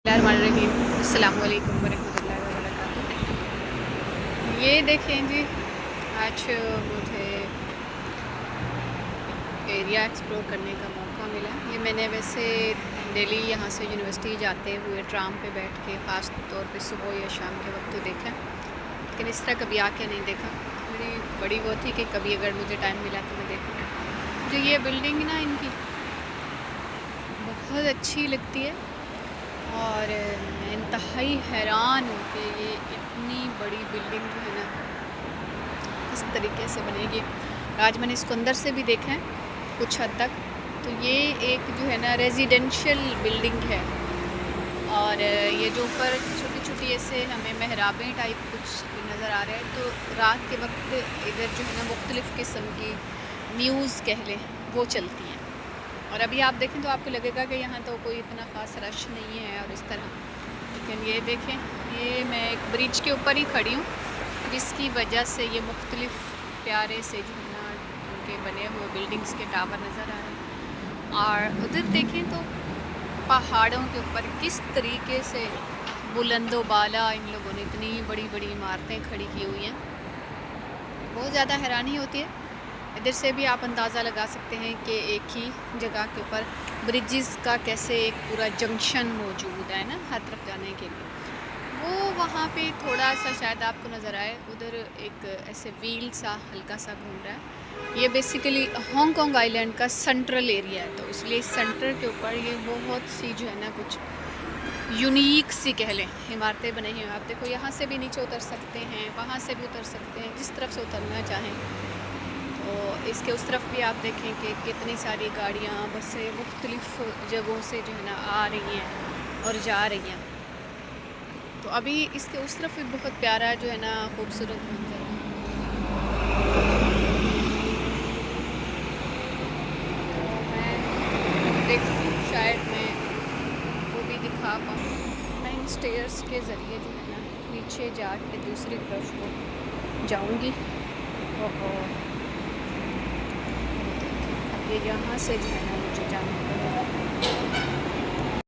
अस्सलाम वालेकुम वरहमतुल्लाहि वबरकातुहू। ये देखें जी, आज मुझे एरिया एक्सप्लोर करने का मौका मिला। ये मैंने वैसे दिल्ली यहाँ से यूनिवर्सिटी जाते हुए ट्राम पे बैठ के ख़ास तौर पे सुबह या शाम के वक्त तो देखा, लेकिन इस तरह कभी आके नहीं देखा। मेरी बड़ी वो थी कि कभी अगर मुझे टाइम मिला तो मैं देखूँ। जो ये बिल्डिंग ना इनकी बहुत अच्छी लगती है और मैं इंतहाई हैरान हूँ कि ये इतनी बड़ी बिल्डिंग जो है ना इस तरीके से बनेगी। आज मैंने इसको अंदर से भी देखा है कुछ हद तक, तो ये एक जो है ना रेजिडेंशियल बिल्डिंग है और ये जो ऊपर छोटी छोटी ऐसे हमें मेहराबें टाइप कुछ नज़र आ रहा है, तो रात के वक्त इधर जो है ना मुख्तलिफ़ किस्म की न्यूज़ कह लें वो चलती हैं। और अभी आप देखें तो आपको लगेगा कि यहाँ तो कोई इतना ख़ास रश नहीं है और इस तरह, लेकिन ये देखें, ये मैं एक ब्रिज के ऊपर ही खड़ी हूँ जिसकी वजह से ये मुख्तलिफ़ प्यारे से जो है ना उनके बने हुए बिल्डिंग्स के टावर नज़र आ रहे हैं। और उधर देखें तो पहाड़ों के ऊपर किस तरीके से बुलंदो बाला इन लोगों ने इतनी बड़ी बड़ी इमारतें खड़ी की हुई हैं। बहुत ज़्यादा हैरानी होती है। इधर से भी आप अंदाज़ा लगा सकते हैं कि एक ही जगह के ऊपर ब्रिजेस का कैसे एक पूरा जंक्शन मौजूद है ना हर तरफ जाने के लिए। वो वहाँ पे थोड़ा सा शायद आपको नज़र आए, उधर एक ऐसे व्हील सा हल्का सा घूम रहा है। ये बेसिकली हांगकांग आइलैंड का सेंट्रल एरिया है, तो इसलिए सेंटर के ऊपर ये बहुत सी जो है ना कुछ यूनिक सी कह लें इमारतें बनी हुई हैं। आप देखो, यहाँ से भी नीचे उतर सकते हैं, वहाँ से भी उतर सकते हैं, जिस तरफ से उतरना चाहें। तो इसके उस तरफ भी आप देखें कि कितनी सारी गाड़ियाँ बसें मुख्तलिफ़ जगहों से जो है ना आ रही हैं और जा रही हैं। तो अभी इसके उस तरफ भी बहुत प्यारा जो है ना खूबसूरत मंजर है। तो मैं देखती हूँ शायद मैं वो भी दिखा पाऊँ। मैं इन स्टेयर्स के ज़रिए जो है ना नीचे जा के दूसरी तरफ को जाऊँगी। और ये यहाँ से जो है ना मुझे जाना पड़ेगा।